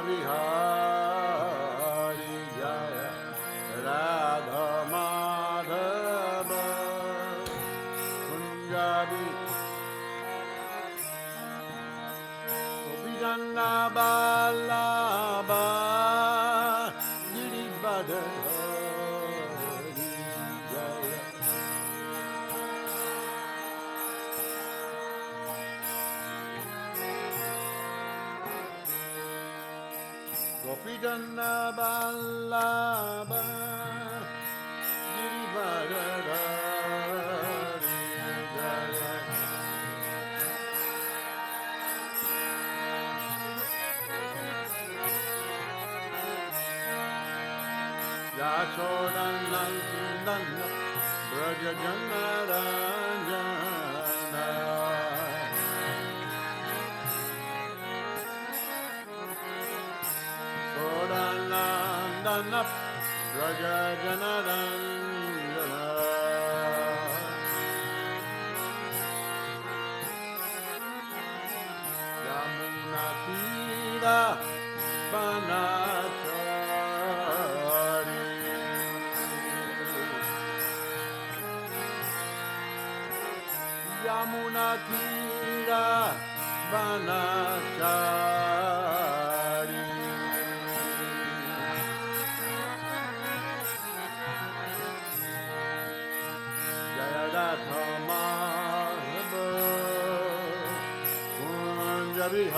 Bihari Jaya Radha Madhava Kunjabi Gopijana Ballabha Girivardhari Jaya Gopijana Ballabha Girivardhari Jaya Yashodanandana Braja Janaranjana Shodanandana Braja Janaranjana Yamuna Tira Banachari Yamuna Tira Banachari Jayadhatha Madhava Kunjabihari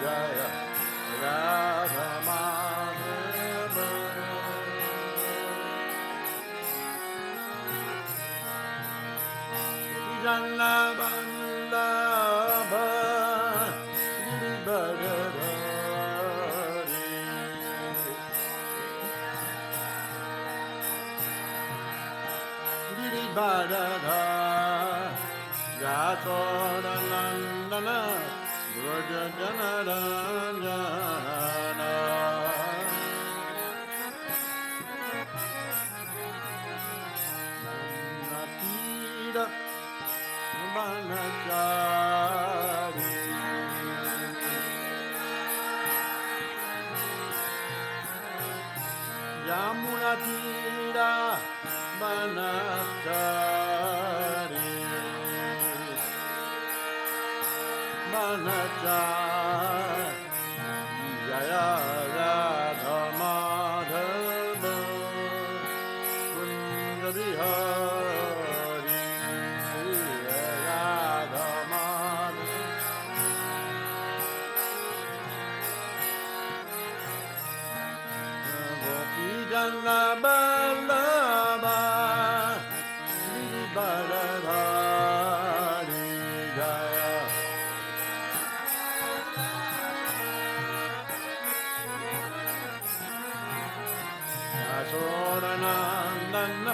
Jaya Radha Madhava Jana Bandava Girivardhari Girivardhari Yashodanandana Braja Janaranjana Natira Banachari Yamunatira Banachari Banachari Jaya Radha Madhava Kunjabihari Radha Madhava Gopijana Ballabha Girivardhari Jaya Yashodanandana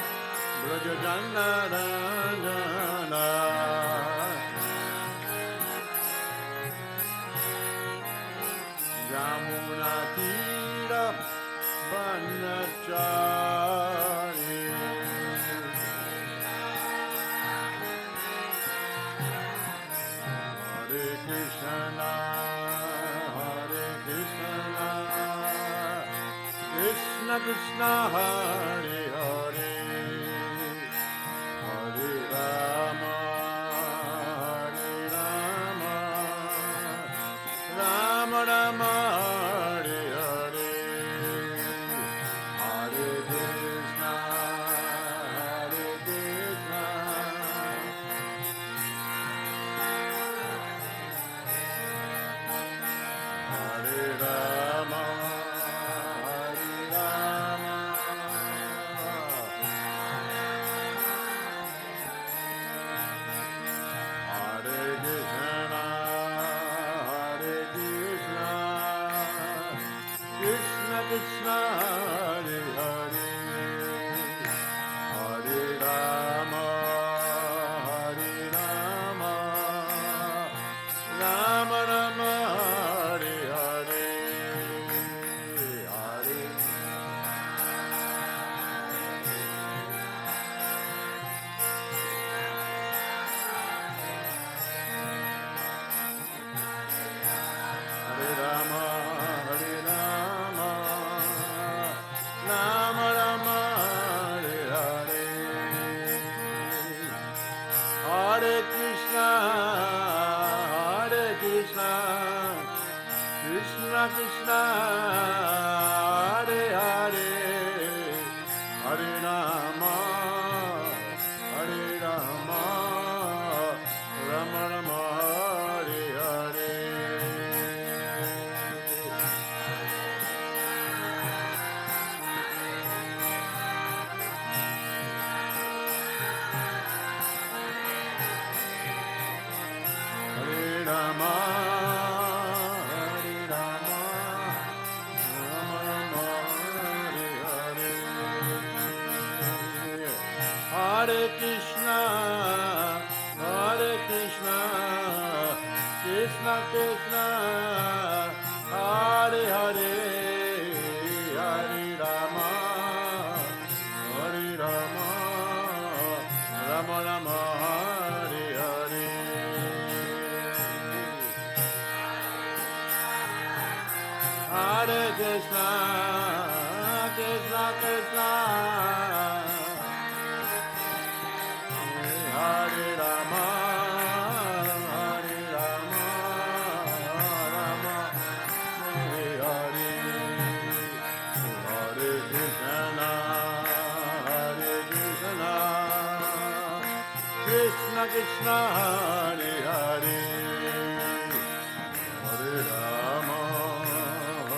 Braja Janaranjana Yamuna Tira Banachari Hare Krishna Hare Krishna Krishna Krishna Hare Hare Hare Rama Hare Rama Rama Rama Hare Hare Hare Krishna Hare Krishna Hare Rama Hare Rama Hare Krishna Hare Krishna Krishna Krishna Hare Hare Hare Rama Hare Rama Rama Rama Hare Hare Hare Hare Krishna, Hare Hare, Hare Rama, Hare Rama, Rama Rama, Hare Hare. Hare Rama, Hare Rama, Rama Rama, Hare Hare. Hare Krishna, Hare Krishna, Krishna Krishna, Hare Hare, Hare Rama, Hare Rama, Rama Rama, Hare Hare. Hare Krishna, Krishna Krishna, Hare Rama, Hare Rama, Rama Hare Hare. Hare Krishna, Hare Krishna, Krishna Krishna, Hare Hare. Hare Rama,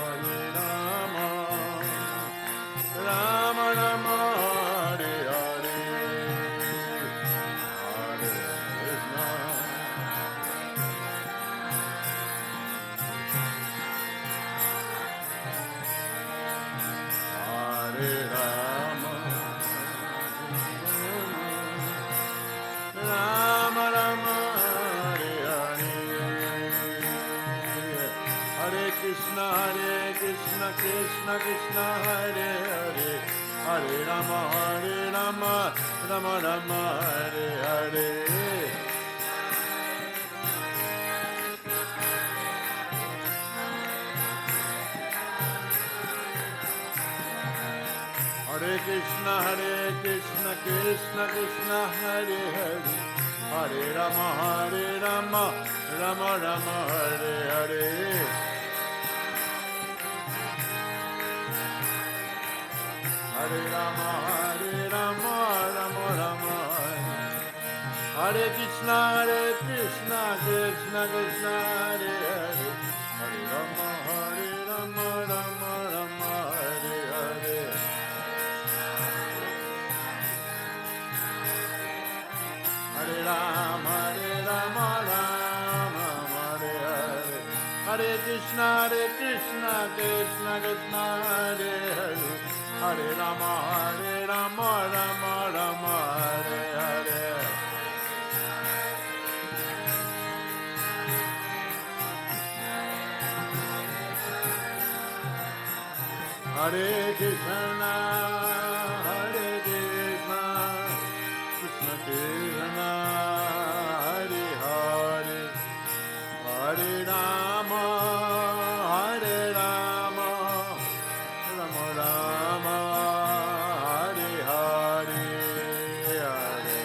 Hare Rama, Rama Rama, Hare Hare. Hare Krishna, Hare Rama, Rama Rama, Hare Hare. Hare Krishna, Krishna Krishna, Hare Hare, Hare Rama, Rama Rama, Hare Hare. Hare Krishna, Krishna Krishna, Hare Hare, Hare Rama, Rama Rama, Hare Hare. Hare Rama, Rama Rama, Hare Krishna, Krishna Krishna, Hare Hare, Hare Rama, Rama Rama, Hare Hare. Hare Rama, Rama Hare Hare, Hare Krishna, Krishna Krishna, Hare Hare, Hare Rama, Rama Rama, Hare Hare. Hare Krishna, Hare Krishna, Krishna Krishna, Hare Hare, Hare Rama, Hare Rama, Rama Rama, Hare Hare, Hare.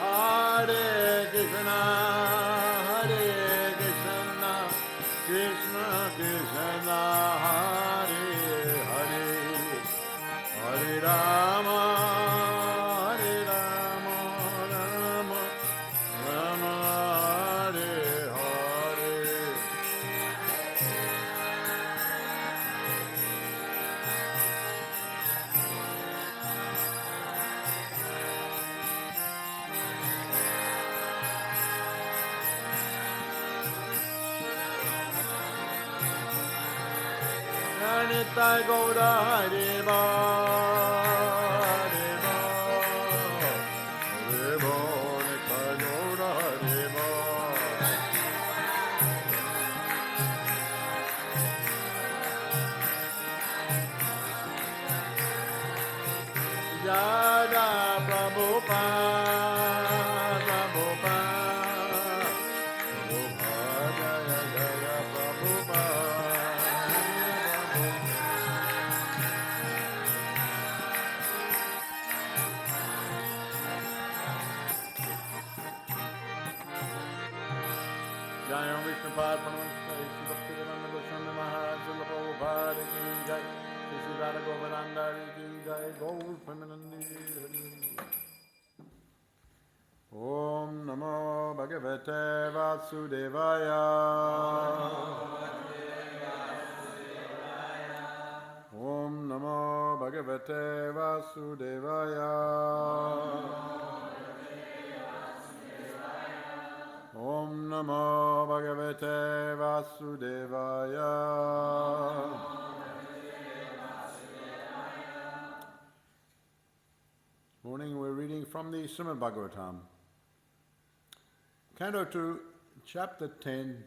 Hare Krishna, Hare Krishna, Krishna Krishna, Hare Hare, Hare Rama, Hare Rama, Rama Rama, Hare Hare. Nitai Gaura Hare Ba, Hare Ba, Hare Ba, Nitai Gaura Hare Ba. Jada Prabhupada, Prabhupada, Prabhupada, Jaya Vishnu Padmanam Shri Bhaktivedanta Goswami Maharaj Srila Prabhupada Ki Jai Shri Radha Govardhana Ki Jai Gaur Premanandi Om Namo Bhagavate Vasudevaya Om Namo Bhagavate Vasudevaya Om Namo Bhagavate Vasudevaya. Morning, we're reading from the Srimad Bhagavatam, Canto 2, Chapter 10,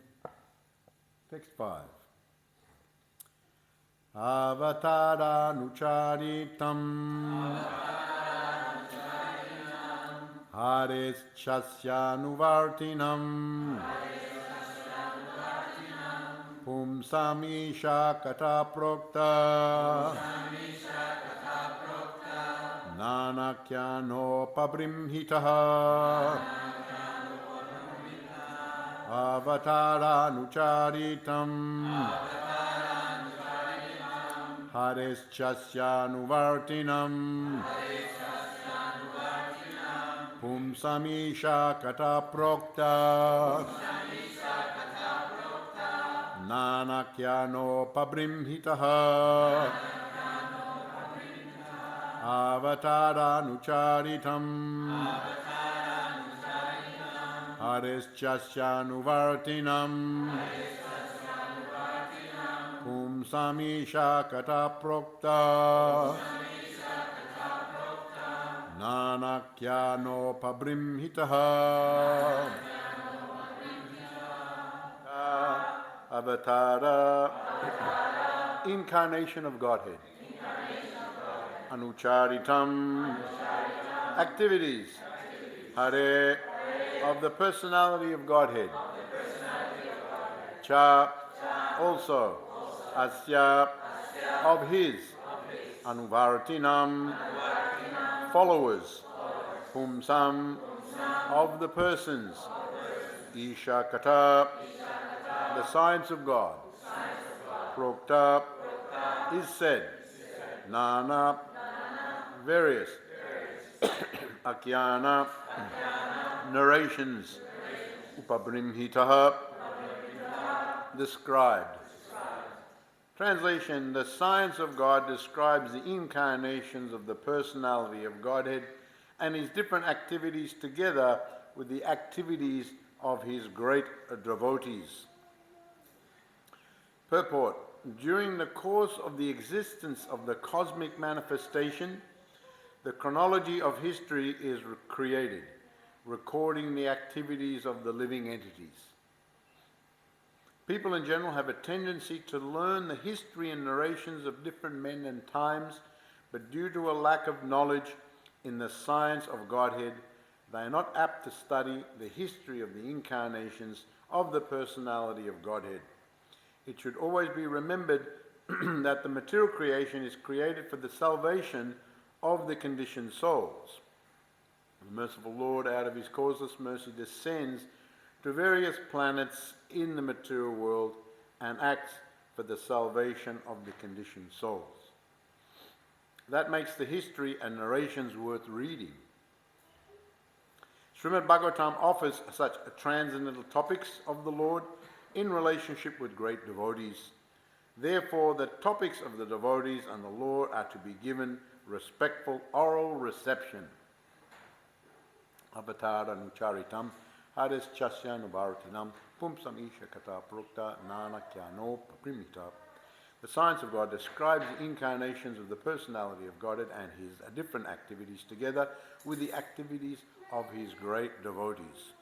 Text 5. Avatara Nucharitam Hares Chasyanuvartinam Pumsamisha Kata Prokta Nanakyano Pabrimhitaha Avatara Nucharitam Hares Chasyanuvartinam Pumsamisha Kata Prokta Nanakyano Pabrimhitaha Avatara Nucharitam Hares Chasyanuvartinam Pumsamisha Kata Prokta Nanakyano Pabrimhitaha Avatara, incarnation of Godhead. Anucharitam, activities. Hare, of the personality of Godhead. Cha, also. Asya, of his. Anuvartinam, followers. Pumsam, of the persons. Isha Kata, the science of God. Prokta, is said. Nana, various. Akyana, narrations. Upabrimhitaha, described. Translation: the science of God describes the incarnations of the personality of Godhead and his different activities together with the activities of his great devotees. Purport: during the course of the existence of the cosmic manifestation, the chronology of history is created, recording the activities of the living entities. People in general have a tendency to learn the history and narrations of different men and times, but due to a lack of knowledge in the science of Godhead, they are not apt to study the history of the incarnations of the personality of Godhead. It should always be remembered that the material creation is created for the salvation of the conditioned souls. The merciful Lord, out of his causeless mercy, descends to various planets in the material world and acts for the salvation of the conditioned souls. That makes the history and narrations worth reading. Srimad Bhagavatam offers such transcendental topics of the Lord in relationship with great devotees. Therefore, the topics of the devotees and the Lord are to be given respectful oral reception. Avatara Nucharitam Hares Chasyanuvartinam Pumsam Isha Kata Prokta Nanakyano Paprimita. The science of God describes the incarnations of the personality of Godhead and his different activities together with the activities of his great devotees.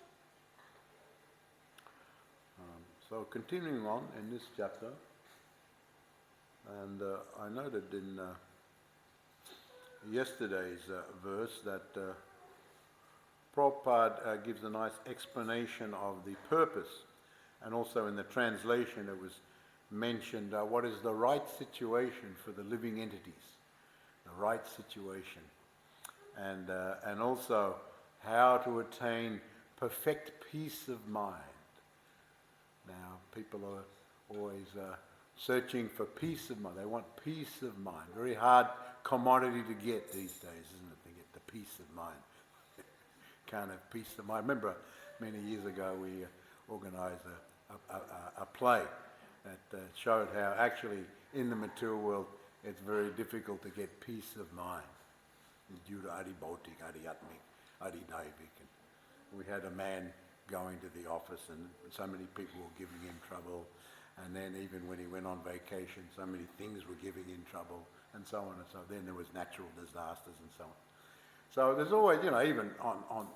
So continuing on in this chapter, and I noted in yesterday's verse that Prabhupada gives a nice explanation of the purpose, and also in the translation it was mentioned what is the right situation for the living entities, the right situation, and also how to attain perfect peace of mind. Now, people are always searching for peace of mind. They want peace of mind. Very hard commodity to get these days, isn't it? To get the peace of mind. Can't have peace of mind. I remember many years ago we organised a play that showed how actually in the material world it's very difficult to get peace of mind due to Adi Bautik, Adi Atmik, Adi Daivik. And we had a man going to the office and so many people were giving him trouble, and then even when he went on vacation so many things were giving him trouble, and so on and so on. Then there was natural disasters and so on. So there's always, even on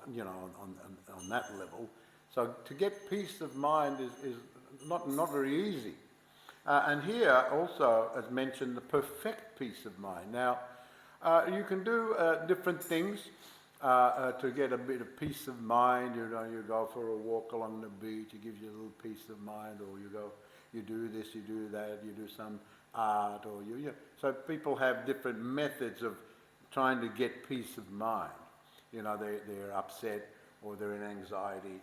that level. So to get peace of mind is not very easy. And here also, as mentioned, the perfect peace of mind. Now, you can do different things to get a bit of peace of mind. You go for a walk along the beach, it gives you a little peace of mind, or you do this, you do that, you do some art, or so people have different methods of trying to get peace of mind. They're upset or they're in anxiety.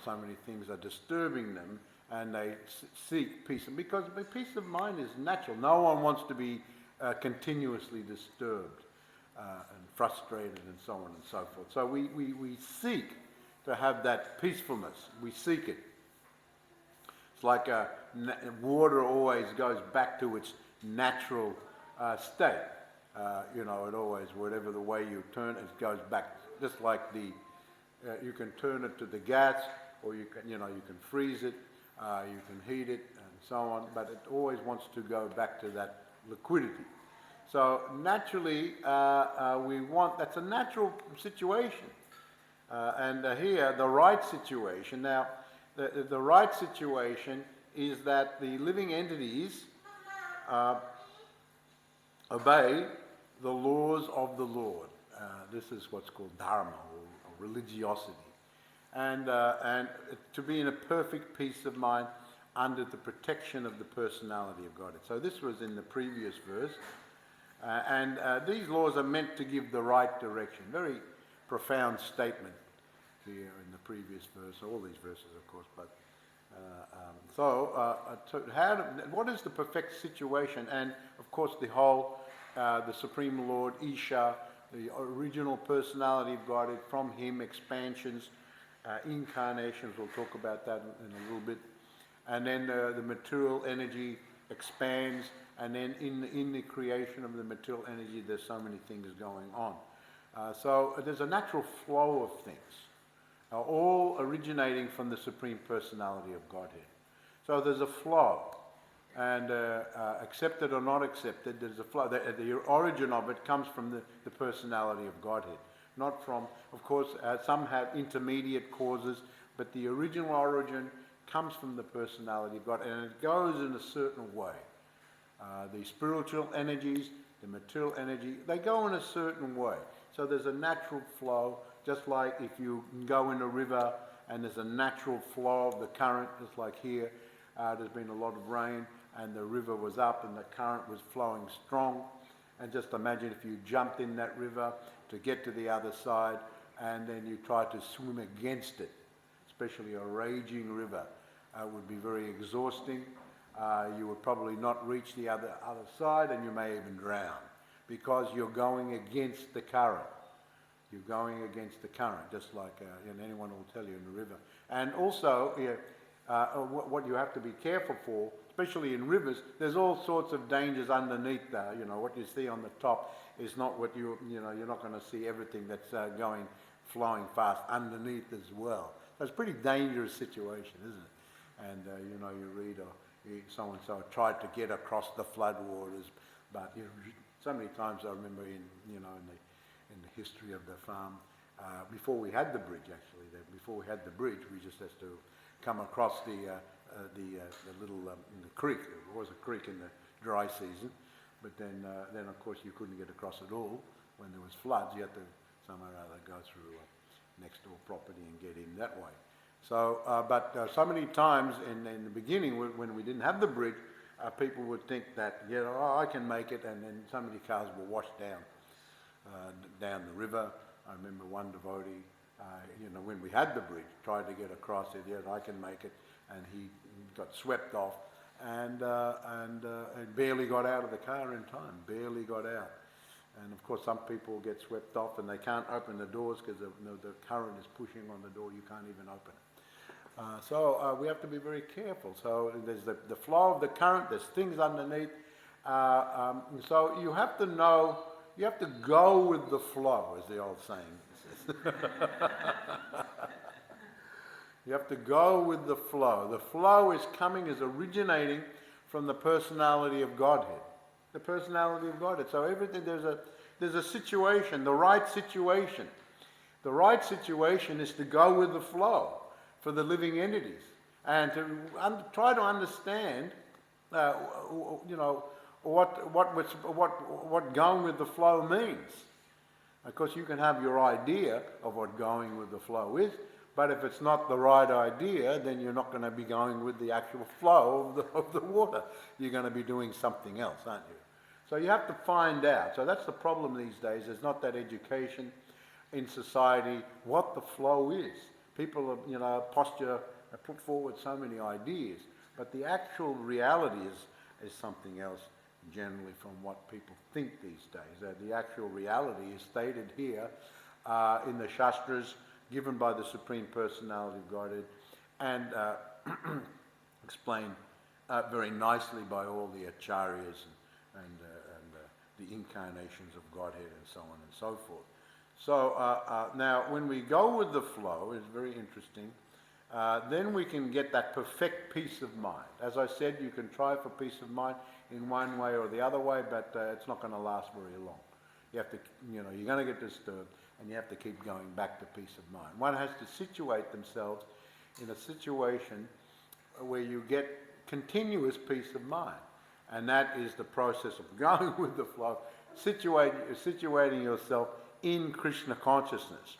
So many things are disturbing them, and they seek peace. And because peace of mind is natural. No one wants to be continuously disturbed and frustrated and so on and so forth. So we seek to have that peacefulness. We seek it. It's like water always goes back to its natural state. It always, whatever the way you turn it, goes back. Just like you can turn it to the gas, or you can freeze it, you can heat it, and so on. But it always wants to go back to that liquidity. So naturally, that's a natural situation. And here, the right situation. Now, the right situation is that the living entities obey the laws of the Lord. This is what's called dharma, or religiosity. And to be in a perfect peace of mind under the protection of the personality of God. So this was in the previous verse. And these laws are meant to give the right direction. Very profound statement here in the previous verse, all these verses, of course. But what is the perfect situation? And of course, the Supreme Lord, Isha, the original personality of God, from Him, expansions, incarnations. We'll talk about that in a little bit. And then the material energy expands. And then in the creation of the material energy, there's so many things going on. So there's a natural flow of things, all originating from the Supreme Personality of Godhead. So there's a flow, and accepted or not accepted, there's a flow. The origin of it comes from the Personality of Godhead, not from, of course, some have intermediate causes, but the original origin comes from the Personality of God, and it goes in a certain way. The spiritual energies, the material energy, they go in a certain way. So there's a natural flow, just like if you go in a river and there's a natural flow of the current, just like here. There's been a lot of rain and the river was up and the current was flowing strong. And just imagine if you jumped in that river to get to the other side and then you try to swim against it, especially a raging river. It would be very exhausting. You would probably not reach the other side, and you may even drown because you're going against the current. You're going against the current, just like anyone will tell you in the river. And also, what you have to be careful for, especially in rivers, there's all sorts of dangers underneath there. What you see on the top is not what you're not going to see everything that's flowing fast underneath as well. So it's a pretty dangerous situation, isn't it? And you read so and so tried to get across the floodwaters, but so many times I remember in the history of the farm, before we had the bridge actually, we just had to come across the little the creek. There was a creek in the dry season, but then of course you couldn't get across at all when there was floods. You had to somehow or other go through next door property and get in that way. So, but so many times in the beginning, when we didn't have the bridge, people would think that, I can make it, and then so many cars were washed down the river. I remember one devotee when we had the bridge, tried to get across it, yes, I can make it, and he got swept off, and barely got out of the car in time, barely got out. And of course some people get swept off and they can't open the doors because the current is pushing on the door, you can't even open it. So we have to be very careful. So there's the flow of the current, there's things underneath. So you have to know, you have to go with the flow, as the old saying says. You have to go with the flow. The flow is originating from the personality of Godhead. The personality of Godhead. So everything, there's a situation, the right situation. The right situation is to go with the flow for the living entities and to try to understand, what going with the flow means. Of course, you can have your idea of what going with the flow is, but if it's not the right idea, then you're not going to be going with the actual flow of the water. You're going to be doing something else, aren't you? So you have to find out. So that's the problem these days. There's not that education in society what the flow is. People, put forward so many ideas, but the actual reality is something else generally from what people think these days. The actual reality is stated here in the Shastras given by the Supreme Personality of Godhead and explained very nicely by all the acharyas and the incarnations of Godhead and so on and so forth. So now when we go with the flow, it's very interesting, then we can get that perfect peace of mind. As I said, you can try for peace of mind in one way or the other way, but it's not going to last very long. You have to, you're going to get disturbed, and you have to keep going back to peace of mind. One has to situate themselves in a situation where you get continuous peace of mind, and that is the process of going with the flow, situating yourself in Krishna consciousness.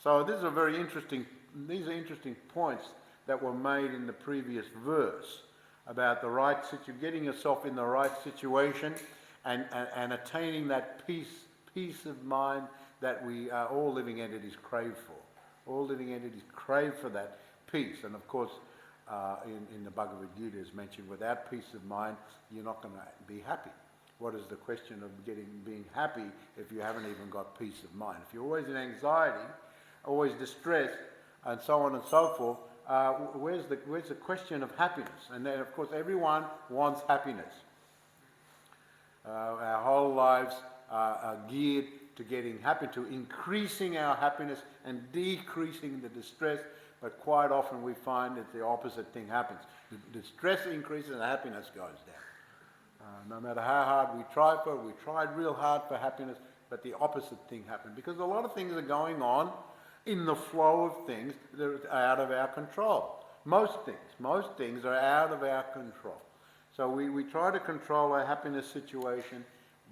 So these are interesting points that were made in the previous verse about the right getting yourself in the right situation and attaining that peace of mind that we all living entities crave for. All living entities crave for that peace, and of course in the Bhagavad Gita is mentioned, without peace of mind you're not going to be happy. What is the question of being happy if you haven't even got peace of mind? If you're always in anxiety, always distressed, and so on and so forth, where's the question of happiness? And then, of course, everyone wants happiness. Our whole lives are geared to getting happy, to increasing our happiness and decreasing the distress, but quite often we find that the opposite thing happens. The distress increases and happiness goes down. No matter how hard we tried real hard for happiness, but the opposite thing happened. Because a lot of things are going on in the flow of things that are out of our control. Most things are out of our control. So we try to control our happiness situation,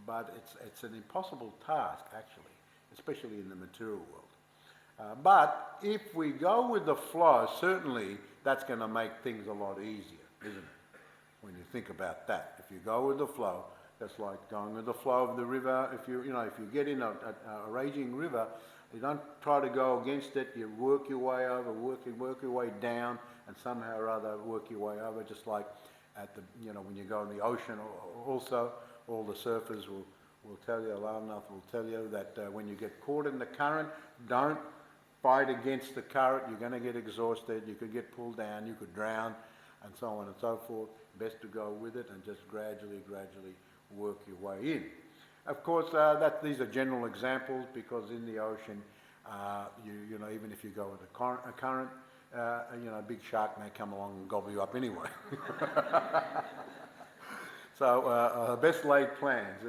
but it's an impossible task actually, especially in the material world. But if we go with the flow, certainly that's going to make things a lot easier, isn't it? When you think about that, if you go with the flow, that's like going with the flow of the river. If you get in a raging river, you don't try to go against it. You work your way over, work your way down, and somehow or other work your way over. Just like at the when you go in the ocean, also all the surfers will tell you, Alarnath will tell you that when you get caught in the current, don't fight against the current. You're going to get exhausted. You could get pulled down. You could drown, and so on and so forth. Best to go with it and just gradually work your way in. Of course, these are general examples, because in the ocean, even if you go with a current, a big shark may come along and gobble you up anyway. So best laid plans,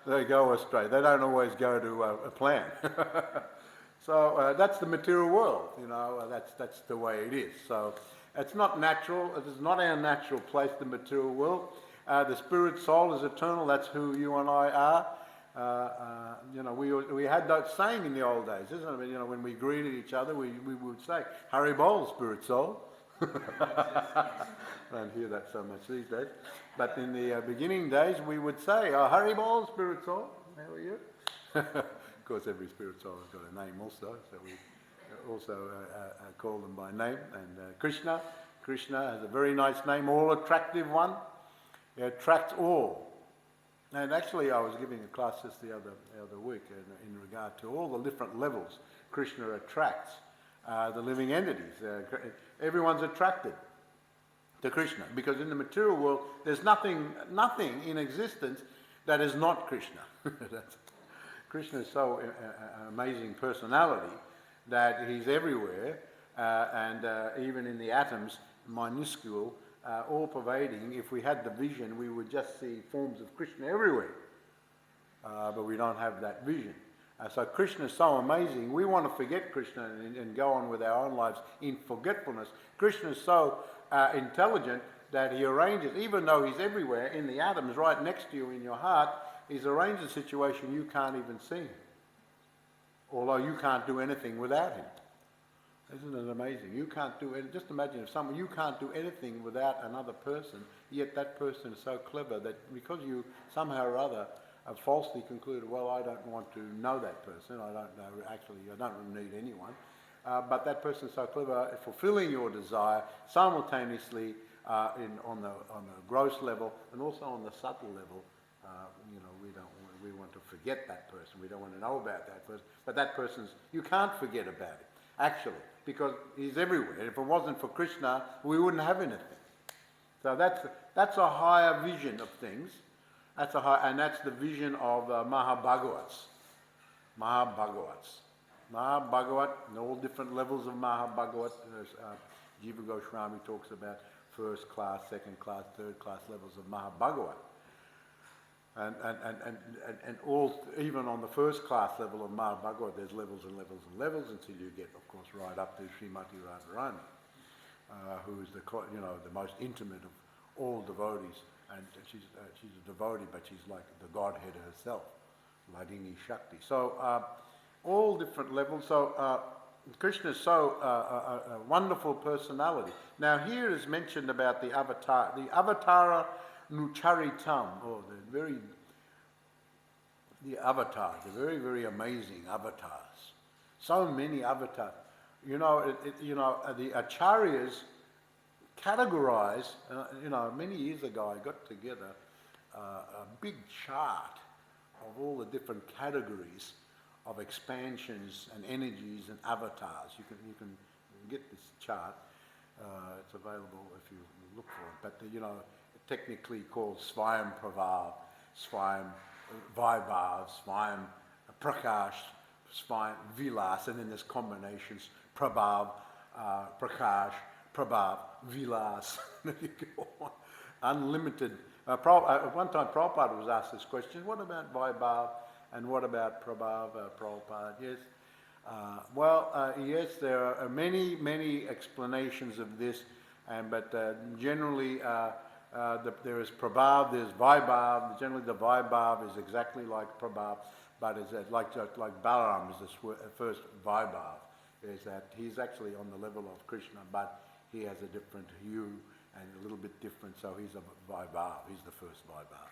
they go astray. They don't always go to a plan. So that's the material world. That's the way it is. So it's not natural. It is not our natural place, the material world. The spirit soul is eternal. That's who you and I are. We had that saying in the old days, isn't it? When we greeted each other, we would say, "Hari Bol, spirit soul." I don't hear that so much these days. But in the beginning days, we would say, "Oh, Hari Bol, spirit soul. How are you?" Of course, every spirit soul has got a name also, so we also call them by name. And Krishna has a very nice name, all attractive one. He attracts all. And actually, I was giving a class just the other week in regard to all the different levels Krishna attracts the living entities. Everyone's attracted to Krishna, because in the material world there's nothing in existence that is not Krishna. Krishna is so an amazing personality that he's everywhere, and even in the atoms, minuscule, all pervading. If we had the vision, we would just see forms of Krishna everywhere, but we don't have that vision. So Krishna is so amazing. We want to forget Krishna and go on with our own lives in forgetfulness. Krishna is so intelligent that he arranges, even though he's everywhere in the atoms right next to you in your heart, he's arranged a situation you can't even see him, although you can't do anything without him. Isn't it amazing? You can't do it. Just imagine if you can't do anything without another person, yet that person is so clever that because you somehow or other have falsely concluded, well, I don't want to know that person, I don't need anyone, but that person's so clever at fulfilling your desire simultaneously on the gross level and also on the subtle level. We want to forget that person. We don't want to know about that person. But that you can't forget about him, actually, because he's everywhere. If it wasn't for Krishna, we wouldn't have anything. So that's a higher vision of things. And that's the vision of Mahabhagavats. Mahabhagavat, and all different levels of Mahabhagavat. Jiva Goswami talks about first class, second class, third class levels of Mahabhagavat. And all, even on the first class level of Mahābhagavata, there's levels and levels and levels until you get, of course, right up to Srimati Radharani, who is the most intimate of all devotees, and she's a devotee, but she's like the Godhead herself, Ladini Shakti. So all different levels. So Krishna is so a wonderful personality. Now here is mentioned about the avatar, the avatara Nucharitam, the avatars, the very, very amazing avatars. So many avatars. The acharyas categorize, many years ago I got together a big chart of all the different categories of expansions and energies and avatars. You can get this chart. It's available if you look for it. But technically called Svayam Prabhav, Svayam Vaibhav, Svayam Prakash, Svayam Vilas, and then there's combinations Prabhav, Prakash, Prabhav, Vilas. Unlimited. At one time Prabhupada was asked this question, what about Vaibhav and what about Prabhav, Prabhupada? Yes. Yes, there are many, many explanations of this, but generally there is Prabhav, there's Vaibhav. Generally the Vaibhav is exactly like Prabhav, but it's like Balaram is the first Vaibhav, is that he's actually on the level of Krishna, but he has a different hue and a little bit different, so he's a Vaibhav, he's the first Vaibhav.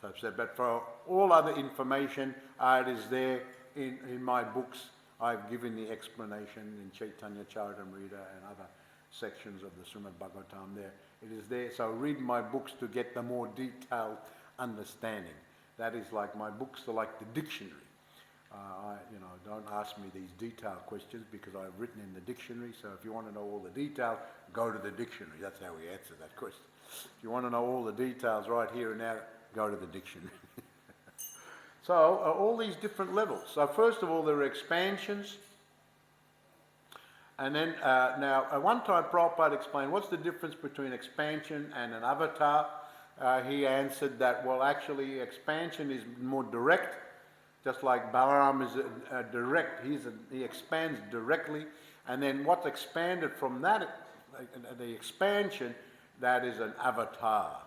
So I've said, but for all other information, it is there in my books. I've given the explanation in Caitanya Charitamrita and other sections of the Srimad Bhagavatam there. It is there, so read my books to get the more detailed understanding. That is like my books are like the dictionary. Don't ask me these detailed questions because I've written in the dictionary, so if you want to know all the details, go to the dictionary. That's how we answer that question. If you want to know all the details right here and now, go to the dictionary. So all these different levels. So first of all, there are expansions. And then, one time Prabhupada explained, what's the difference between expansion and an avatar? He answered that, well, actually, expansion is more direct, just like Balaram is direct. He expands directly. And then what's expanded from that, the expansion, that is an avatar.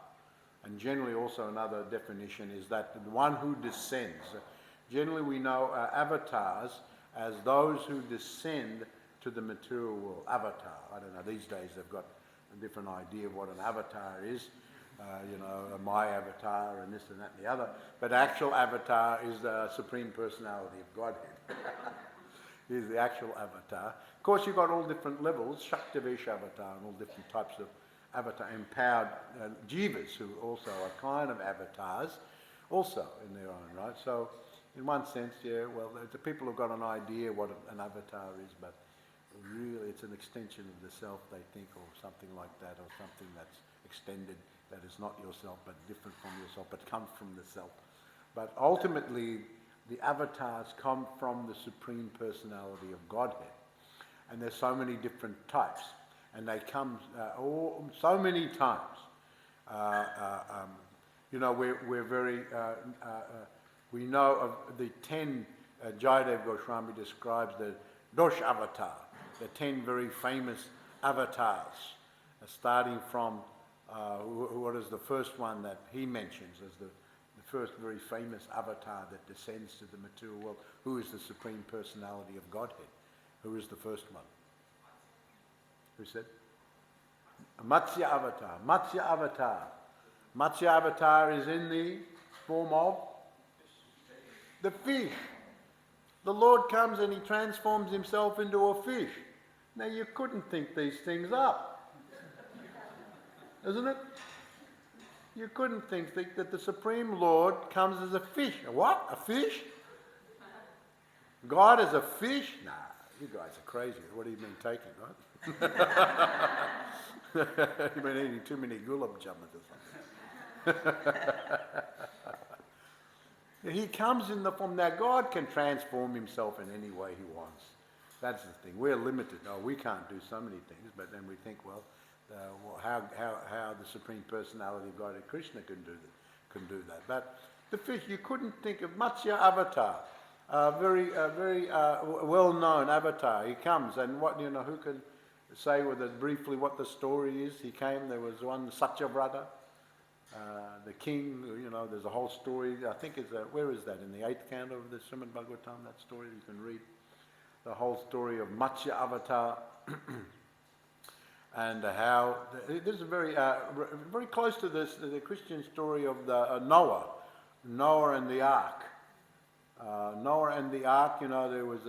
And generally also another definition is that the one who descends. Generally we know avatars as those who descend to the material world. Avatar, I don't know, these days they've got a different idea of what an avatar is. my avatar and this and that and the other. But actual avatar is the Supreme Personality of Godhead. He's the actual avatar. Of course, you've got all different levels, Shaktivesh avatar and all different types of avatar, empowered jivas who also are kind of avatars, also in their own right. So, in one sense, the people have got an idea what an avatar is, but really it's an extension of the self, they think, or something like that, or something that's extended, that is not yourself, but different from yourself, but comes from the self. But ultimately, the avatars come from the Supreme Personality of Godhead. And there's so many different types. And they come so many times. We're very... we know of the 10, Jayadev Goswami describes the Dosh avatar, the 10 very famous avatars, starting from, what is the first one that he mentions as the first very famous avatar that descends to the material world? Who is the Supreme Personality of Godhead? Who is the first one? Who said? Matsya avatar. Matsya avatar. Matsya avatar is in the form of the fish. The Lord comes and he transforms himself into a fish. Now you couldn't think these things up, isn't it? You couldn't think that the Supreme Lord comes as a fish. A what? A fish? God is a fish? Nah, you guys are crazy. What have you been taking, right? You've been eating too many gulab jamuns or something. He comes in the form. Now God can transform himself in any way he wants. That's the thing. We're limited. No, we can't do so many things, but then we think, how the Supreme Personality of God, Krishna can do that. But the fish, you couldn't think of Matsya avatar, very well-known avatar. He comes, and who can say with us briefly what the story is? He came. There was one Satyavrata, the king. There's a whole story. I think where is that? In the 8th canto of the Srimad Bhagavatam. That story you can read. The whole story of Matsya avatar. And how this is very close to the Christian story of the Noah and the ark. Noah and the ark. There was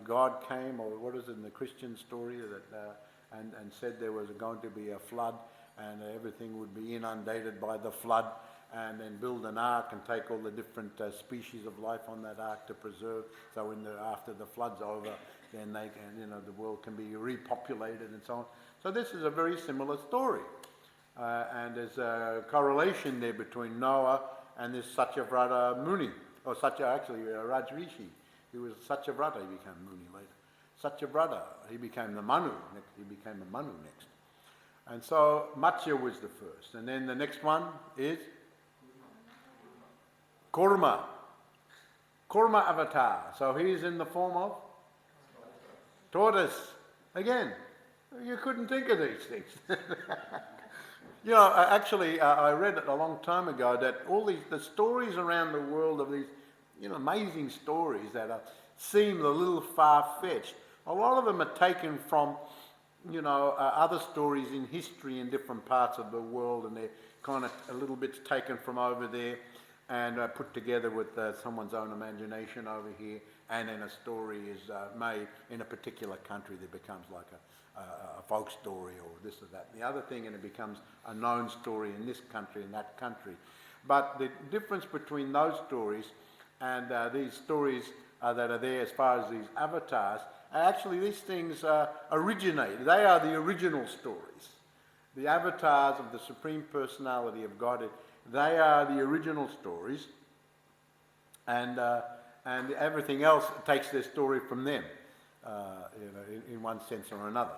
God came, or what is it in the Christian story that and said there was going to be a flood and everything would be inundated by the flood, and then build an ark and take all the different species of life on that ark to preserve. So after the flood's over, then they can, the world can be repopulated and so on. So this is a very similar story. And there's a correlation there between Noah and this Satyavrata Muni, or Rajrishi. He was Satyavrata, he became Muni later. Satyavrata, he became the Manu. He became a Manu next. And so Matsya was the first. And then the next one is Kurma. Kurma avatar. So he's in the form of tortoise. Again, you couldn't think of these things. I read it a long time ago that all the stories around the world of these, amazing stories that seem a little far-fetched, a lot of them are taken from, other stories in history in different parts of the world, and they're kind of a little bit taken from over there and put together with someone's own imagination over here, and then a story is made in a particular country that becomes like a folk story or this or that and the other thing, and it becomes a known story in this country and that country. But the difference between those stories and these stories that are there as far as these avatars, actually these things originate. They are the original stories. The avatars of the Supreme Personality of God, they are the original stories, and everything else takes their story from them, in one sense or another.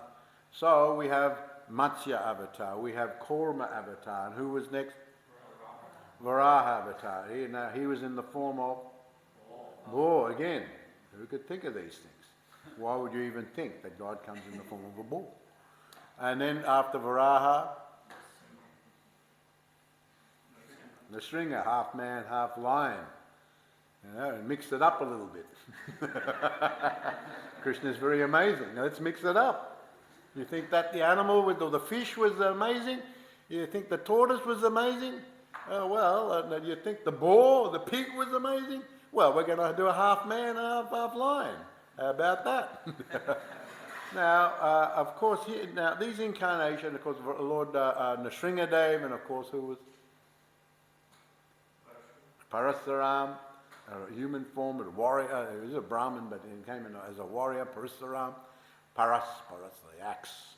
So we have Matsya avatar, we have Kurma avatar, and who was next? Varaha avatar. He was in the form of bull again. Who could think of these things? Why would you even think that God comes in the form of a bull? And then after Varaha, Nrsimha, half man, half lion. And mix it up a little bit. Krishna is very amazing. Now let's mix it up. You think that the animal or the fish was amazing? You think the tortoise was amazing? You think the boar, the pig was amazing? Well, we're going to do a half man, half lion. How about that? Now, of course, these incarnations, of course, Lord Nrsingadev, and of course, who was Parasaram, a human form, a warrior. He was a Brahmin, but he came in as a warrior. Parasaram, Paras, the axe.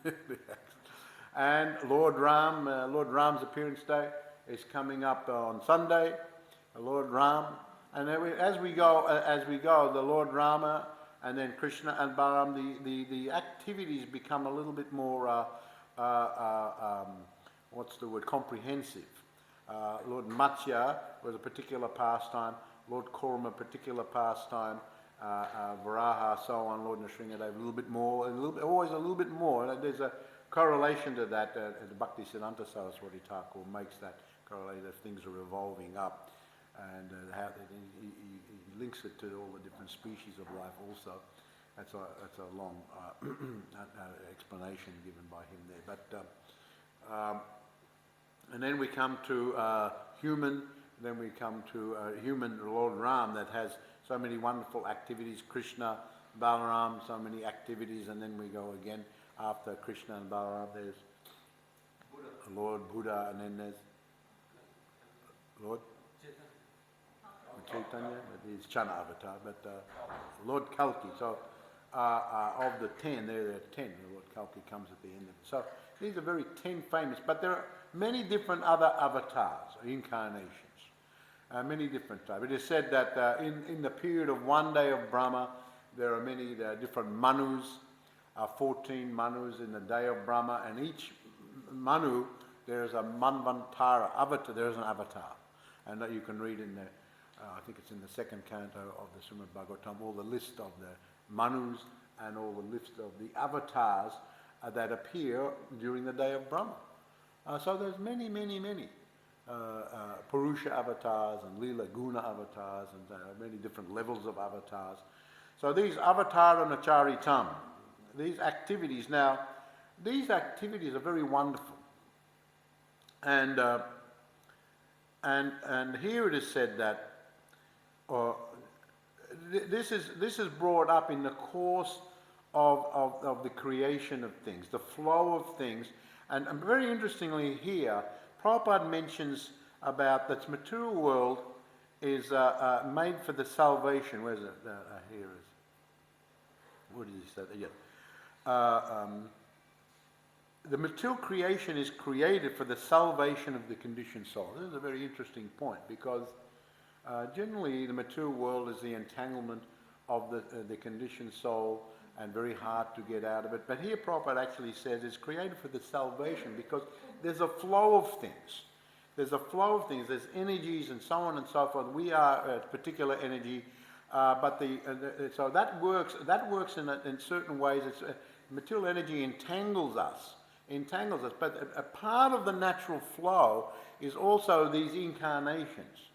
The axe. And Lord Ram's appearance day is coming up on Sunday. Lord Ram, and then as we go, the Lord Rama, and then Krishna and Balaram, the activities become a little bit more, comprehensive. Lord Matsya was a particular pastime, Lord Kurma a particular pastime, Varaha, so on, Lord Nrsingadev a little bit more, always a little bit more. And there's a correlation to that. The Bhaktisiddhanta Saraswati Thakur makes that correlation if things are evolving up, and how he links it to all the different species of life also. That's a long explanation given by him there. But and then we come to human. Then we come to human Lord Ram that has so many wonderful activities. Krishna, Balaram, so many activities, and then we go again after Krishna and Balaram. There's Buddha. Lord Buddha, and then there's Lord Caitanya, but he's Chana avatar, but Lord Kalki. So of the 10, there are 10. Lord Kalki comes at the end of it. So these are very 10 famous, but there are many different other avatars, incarnations, many different types. It is said that in the period of one day of Brahma, there are many different manus, 14 manus in the day of Brahma, and each manu, there is a manvantara, avatar, there is an avatar. And that you can read in the, I think it's in the second canto of the Srimad Bhagavatam, all the list of the manus and all the list of the avatars that appear during the day of Brahma. So there's many Purusha avatars and Leela Guna avatars and many different levels of avatars. So these avatara nacharitam, these activities are very wonderful. And here it is said that this is brought up in the course of the creation of things, the flow of things. And very interestingly here, Prabhupada mentions about that material world is made for the salvation. Where's it? Here is. What did he say? Yeah. The material creation is created for the salvation of the conditioned soul. This is a very interesting point, because generally the material world is the entanglement of the conditioned soul, and very hard to get out of it. But here Prabhupada actually says it's created for the salvation, because there's a flow of things. There's a flow of things. There's energies and so on and so forth. We are a particular energy, but so that works in certain ways. Material energy entangles us. But a part of the natural flow is also these incarnations.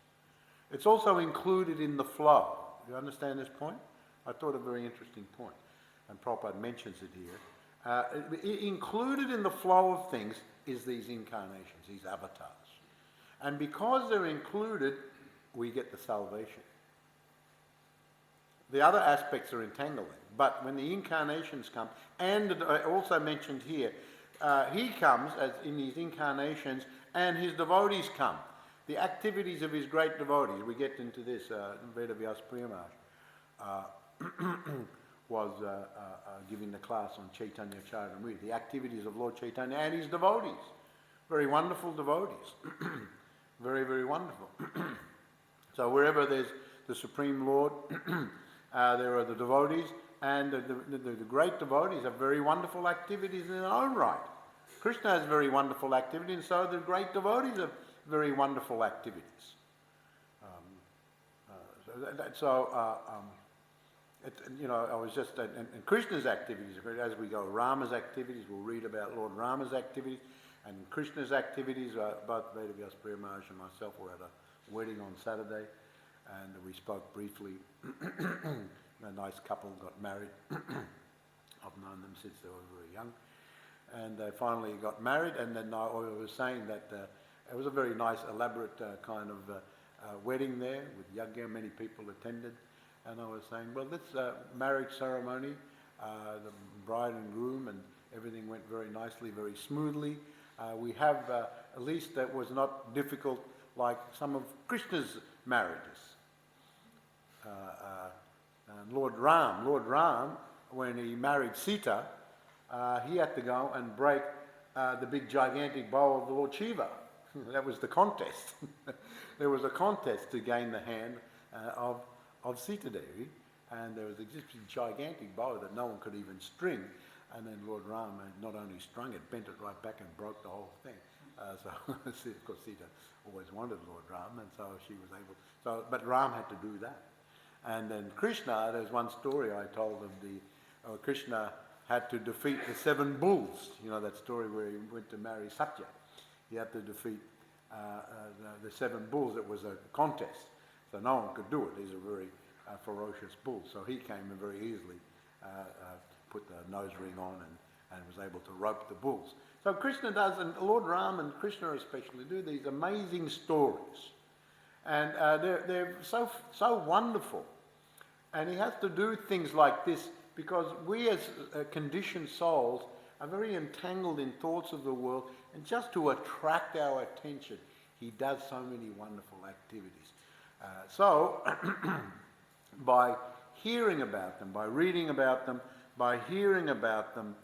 It's also included in the flow. Do you understand this point? I thought a very interesting point. And Prabhupada mentions it here. Included in the flow of things is these incarnations, these avatars. And because they're included, we get the salvation. The other aspects are entangling. But when the incarnations come, and also mentioned here, he comes as in these incarnations, and his devotees come. The activities of his great devotees. We get into this. Vedavyas Priyamash was giving the class on Caitanya Charitamrita, the activities of Lord Chaitanya and his devotees. Very wonderful devotees. Very, very wonderful. So wherever there's the Supreme Lord, there are the devotees, and the great devotees have very wonderful activities in their own right. Krishna has very wonderful activity, and so the great devotees have very wonderful activities. I was just, and Krishna's activities, as we go, Rama's activities, we'll read about Lord Rama's activities, and Krishna's activities. Both Vedavyas Priyamash and myself were at a wedding on Saturday, and we spoke briefly. A nice couple got married. I've known them since they were very young. and they finally got married. And then I was saying that it was a very nice, elaborate kind of wedding there with yagya. Many people attended, and I was saying, well, this marriage ceremony, the bride and groom, and everything went very nicely, very smoothly. We have, at least that was not difficult like some of Krishna's marriages. Lord Ram, when he married Sita, he had to go and break the big gigantic bow of the Lord Shiva. That was the contest. There was a contest to gain the hand of Sita Devi, and there was this gigantic bow that no one could even string. And then Lord Ram not only strung it, bent it right back and broke the whole thing. So, of course, Sita always wanted Lord Ram, and so she was able. But Ram had to do that. And then Krishna, there's one story I told of Krishna had to defeat the 7 bulls. You know that story where he went to marry Satya. He had to defeat the 7 bulls. It was a contest, so no one could do it. These are very ferocious bulls. So he came and very easily put the nose ring on and was able to rope the bulls. So Krishna does, and Lord Ram and Krishna especially do these amazing stories. And they're so wonderful. And he has to do things like this because we as conditioned souls are very entangled in thoughts of the world, and just to attract our attention, he does so many wonderful activities. So by hearing about them, by reading about them, by hearing about them,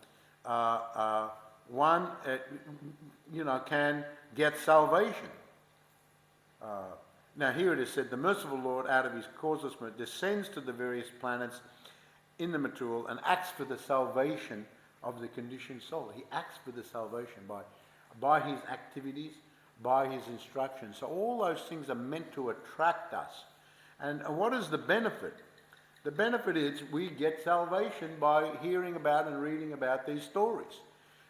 one can get salvation. Now here it is said, the merciful Lord out of his causeless mercy descends to the various planets in the material and acts for the salvation of the conditioned soul. He acts for the salvation by his activities, by his instructions. So all those things are meant to attract us. And what is the benefit? The benefit is we get salvation by hearing about and reading about these stories.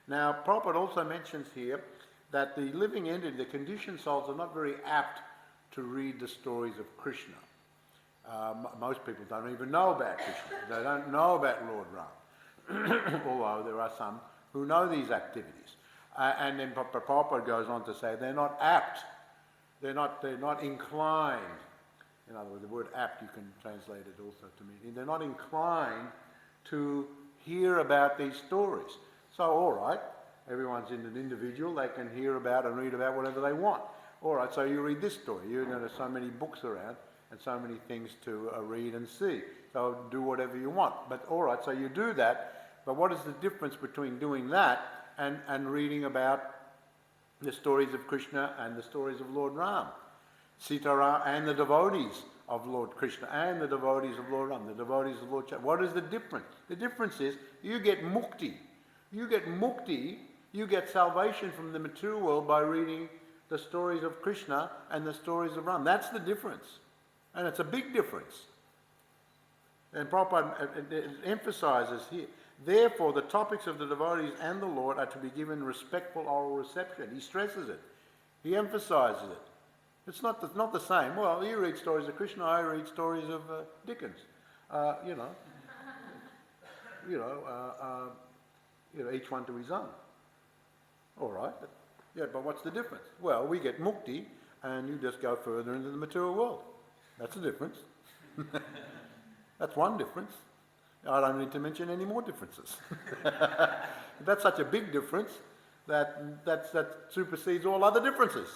Now, Prabhupada also mentions here that the living entity, the conditioned souls, are not very apt to read the stories of Krishna. Most people don't even know about Krishna. They don't know about Lord Ram, although there are some who know these activities. And then Prabhupada goes on to say they're not apt, they're not inclined. In other words, the word apt you can translate it also to mean they're not inclined to hear about these stories. So all right, everyone's in an individual, they can hear about and read about whatever they want. All right, so you read this story. There's so many books around and so many things to read and see. So do whatever you want. But all right, so you do that. But what is the difference between doing that and reading about the stories of Krishna and the stories of Lord Ram? Sitaram and the devotees of Lord Krishna and the devotees of Lord Ram, the devotees of Lord Chaitanya. What is the difference? The difference is you get mukti. You get mukti, you get salvation from the material world by reading the stories of Krishna and the stories of Ram. That's the difference. And it's a big difference. And Prabhupada emphasizes here, therefore the topics of the devotees and the Lord are to be given respectful oral reception. He stresses it. He emphasizes it. It's not the same. Well, you read stories of Krishna, I read stories of Dickens. Each one to his own. All right. But what's the difference? Well, we get mukti and you just go further into the material world. That's the difference. That's one difference. I don't need to mention any more differences. That's such a big difference that supersedes all other differences.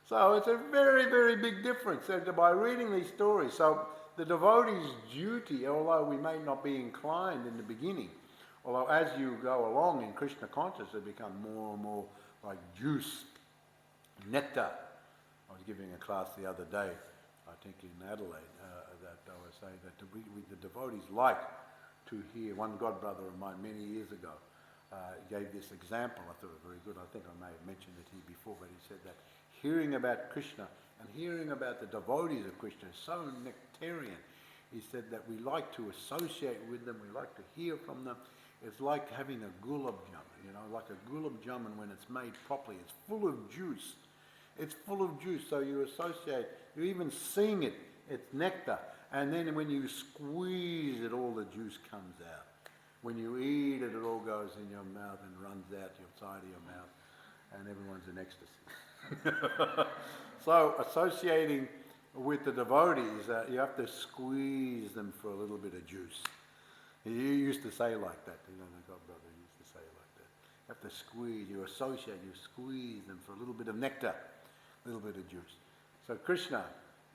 So it's a very, very big difference. So by reading these stories, so the devotee's duty, although we may not be inclined in the beginning, although as you go along in Krishna consciousness, it becomes more and more like juice, nectar. I was giving a class the other day, I think in Adelaide, that I was saying that the devotees like to hear. One godbrother of mine many years ago gave this example. I thought it was very good. I think I may have mentioned it here before, but he said that hearing about Krishna and hearing about the devotees of Krishna is so nectarian. He said that we like to associate with them, we like to hear from them. It's like having a gulab jamun, like a gulab jamun when it's made properly. It's full of juice. It's full of juice, so you associate, you're even seeing it, it's nectar. And then when you squeeze it, all the juice comes out. when you eat it, it all goes in your mouth and runs out your side of your mouth, and everyone's in ecstasy. So associating with the devotees, you have to squeeze them for a little bit of juice. He used to say like that, the godbrother used to say like that. You have to squeeze, you squeeze them for a little bit of nectar, a little bit of juice. So Krishna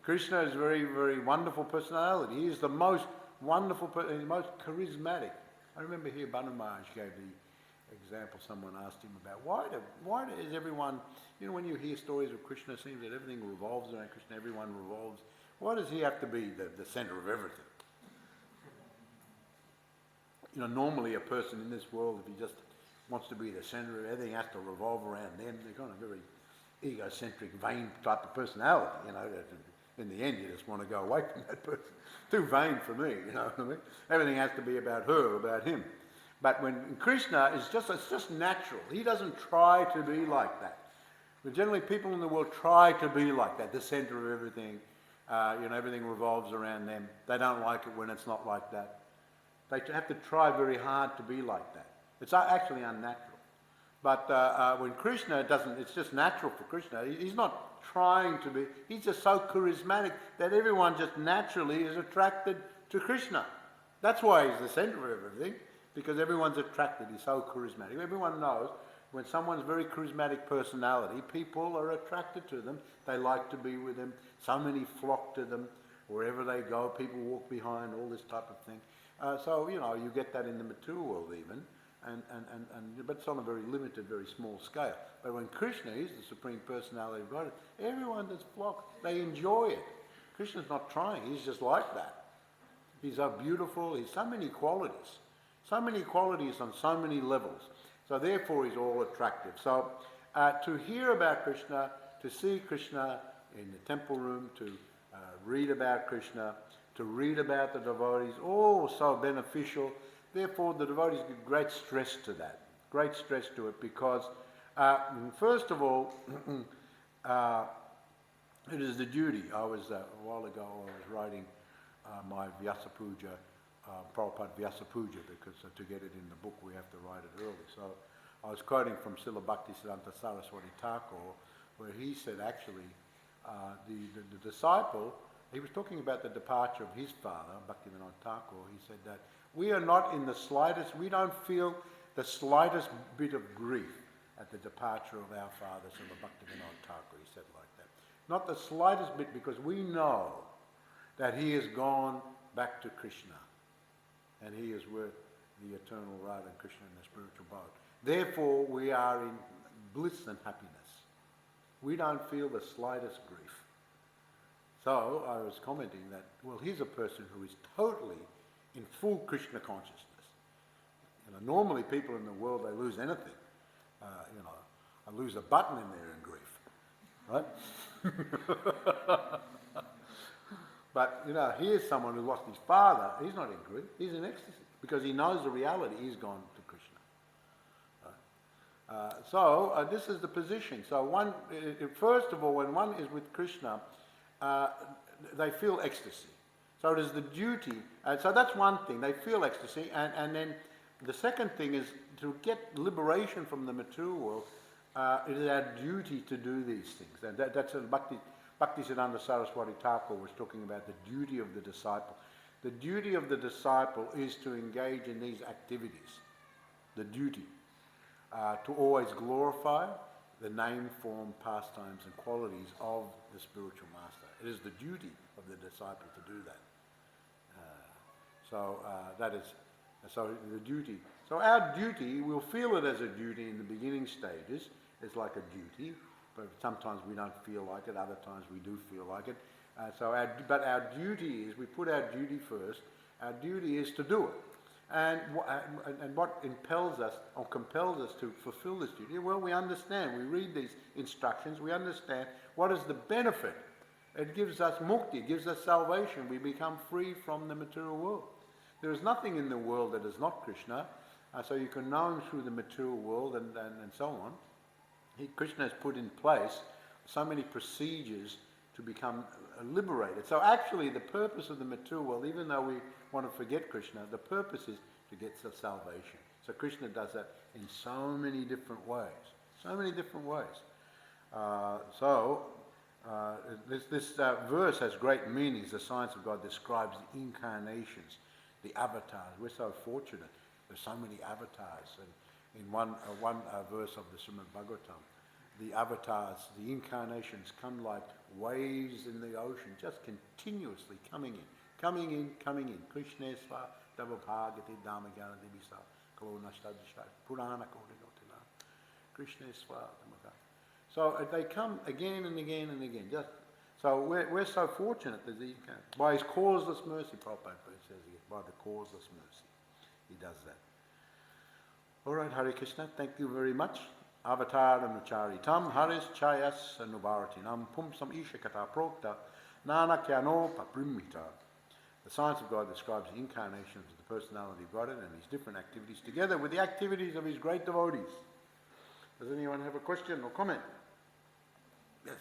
is a very, very wonderful personality. He is the most wonderful, the most charismatic. I remember here Banu Maharaj gave the example, someone asked him about why is everyone, when you hear stories of Krishna, it seems that everything revolves around Krishna, everyone revolves. Why does he have to be the center of everything? Normally a person in this world, if he just wants to be the center of everything, has to revolve around them. They're kind of very egocentric, vain type of personality, In the end, you just want to go away from that person. Too vain for me, you know what I mean? Everything has to be about her, about him. But when Krishna it's just natural. He doesn't try to be like that. But generally, people in the world try to be like that, the center of everything. Everything revolves around them. They don't like it when it's not like that. They have to try very hard to be like that. It's actually unnatural. But when Krishna doesn't, it's just natural for Krishna. He's not trying to be. He's just so charismatic that everyone just naturally is attracted to Krishna. That's why he's the center of everything, because everyone's attracted. He's so charismatic. Everyone knows when someone's very charismatic personality, people are attracted to them. They like to be with them. So many flock to them. Wherever they go, people walk behind, all this type of thing. So you get that in the material world even, but it's on a very limited, very small scale. But when Krishna is the Supreme Personality of God, everyone that's flocked, they enjoy it. Krishna's not trying, he's just like that. He's so beautiful, he's so many qualities on so many levels. So therefore he's all attractive. So to hear about Krishna, to see Krishna in the temple room, to read about Krishna, to read about the devotees, all so beneficial. Therefore, the devotees give great stress to that, great stress to it, because first of all, it is the duty. A while ago, I was writing my Vyasa Puja, Prabhupada Vyasa Puja, because to get it in the book, we have to write it early. So I was quoting from Srila Bhaktisiddhanta Saraswati Thakur, where he said actually, the disciple, he was talking about the departure of his father, Bhaktivinoda Thakur. He said that we don't feel the slightest bit of grief at the departure of our father, Srila Bhaktivinoda Thakur. He said like that. Not the slightest bit, because we know that he has gone back to Krishna, and he is with the eternal Radha and Krishna in the spiritual boat. Therefore, we are in bliss and happiness. We don't feel the slightest grief. So I was commenting that, here's a person who is totally in full Krishna consciousness. Normally people in the world, they lose anything. I lose a button in there in grief, right? But, here's someone who lost his father. He's not in grief. He's in ecstasy, because he knows the reality. He's gone to Krishna. Right? So this is the position. So first of all, when one is with Krishna, they feel ecstasy. So it is the duty. So that's one thing. They feel ecstasy. And then the second thing is to get liberation from the material world. It is our duty to do these things. And that's what Bhaktisiddhanta Saraswati Thakur was talking about, the duty of the disciple. The duty of the disciple is to engage in these activities. The duty. To always glorify the name, form, pastimes and qualities of the spiritual master. It is the duty of the disciple to do that. That is the duty. So our duty, we'll feel it as a duty in the beginning stages. It's like a duty, but sometimes we don't feel like it. Other times we do feel like it. But our duty is, we put our duty first. Our duty is to do it. And what impels us or compels us to fulfill this duty? Well, we understand. We read these instructions. We understand what is the benefit. It gives us mukti. It gives us salvation. We become free from the material world. There is nothing in the world that is not Krishna. So you can know him through the material world and so on. Krishna has put in place so many procedures to become liberated. So actually the purpose of the material world, even though we want to forget Krishna, the purpose is to get to salvation. So Krishna does that in so many different ways. So many different ways. This verse has great meanings. The science of God describes the incarnations, the avatars. We're so fortunate. There's so many avatars. And in one verse of the Srimad Bhagavatam, the avatars, the incarnations come like waves in the ocean, just continuously coming in, coming in, coming in. Krishna sva davabhagati dhamagana divisa kalona stadisha purana kodinotila. Krishna sva damagana. So they come again and again and again. So we're so fortunate that he can, by his causeless mercy, Prabhupada says again, by the causeless mercy, he does that. All right, Hare Krishna, thank you very much. Avataram charitam haris chayas anubharatinam pumsam ishakata prokta nanakyano paprimita. The science of God describes the incarnations of the personality of Godhead and his different activities together with the activities of his great devotees. Does anyone have a question or comment? Yes.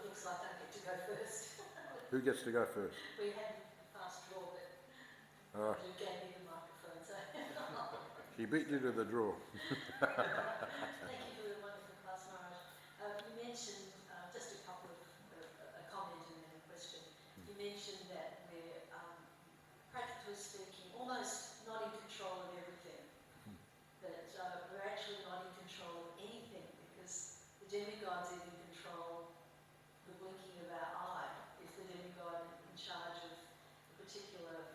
Looks like I get to go first. Who gets to go first? We had a fast draw, but you gave me the microphone, so. She beat you to the draw. Thank you for the wonderful class, Maharaja. You mentioned, just a couple of, a comment and then a question. You mentioned that we're, practically speaking, almost not in control of everything. That we're actually not in control of anything because the demigods even control the blinking of our eye. If the demigod in charge of a particular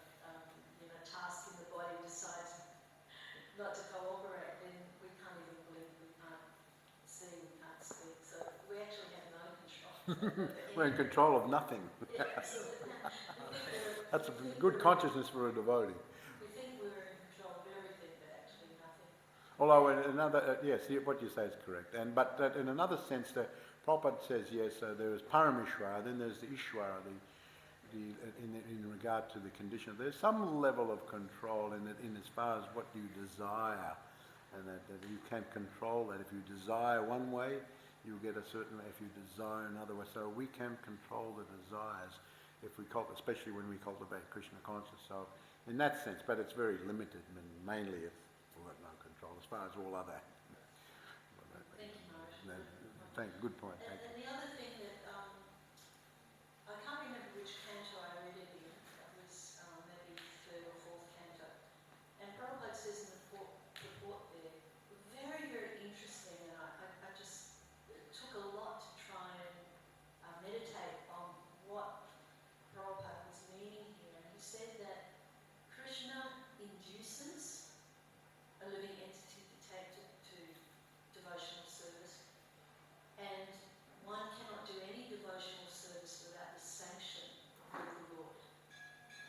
task in the body decides not to cooperate, then we can't even blink, we can't see, we can't speak. So we actually have no control. We're in control of nothing. Yeah, absolutely. That's a good consciousness for a devotee. We think we're in control of everything, but actually nothing. Although in another, yes, what you say is correct. But in another sense, the Prabhupada says, yes, there is Paramishwara, then there's the Ishwara, in regard to the condition. There's some level of control in as far as what you desire, and that you can control that. If you desire one way, you get a certain way. If you desire another way, so we can control the desires, especially when we cultivate Krishna consciousness. So in that sense, but it's very limited, and mainly if we've got no control as far as all other. Thank you, Maharaja. Good point. Thank you. And the other thing that I can't remember which canto I read it in. It was maybe third or fourth canto. And Prabhupada says in the report there, very, very interesting, and I just, it took a lot to try and meditate on what Prabhupada was meaning here. And he said that Krishna induces a living entity to take to devotional service, and one cannot do any devotional service without the sanction of the Lord.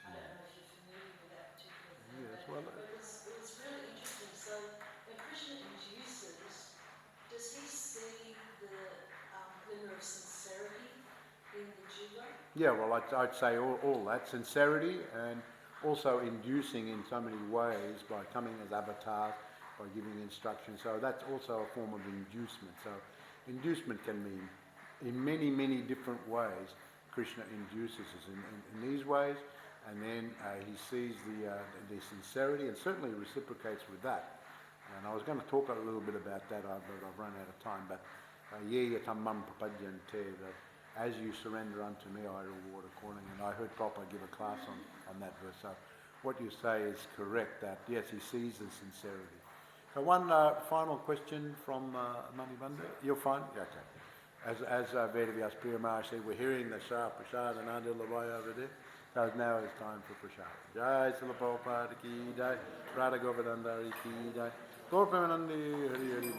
I don't know if you're familiar with that particular thing, Yes, but well, it was really interesting. So when Krishna induces, does he see the glimmer of sincerity in the jiva? Yeah, well, I'd say all that, sincerity, and also inducing in so many ways by coming as avatars, by giving instruction. So that's also a form of inducement. So inducement can mean in many, many different ways. Krishna induces us in these ways, and then he sees the sincerity and certainly reciprocates with that. And I was going to talk a little bit about that, but I've run out of time. But ye yatamam papadyante, that as you surrender unto me, I reward accordingly. And I heard Prabhupada give a class on that verse. So what you say is correct, that yes, he sees the sincerity. So one final question from Manibanda. You're fine? Yeah, okay. As Vedavyas Priya Maharaj said, we're hearing the Shah Prasad and Anil Lavaya over there. So now it's time for Prasad. Jai Srila Prabhupada ki jai, Radha Govardhana ki jai, Gaur Premanandi Hari Hari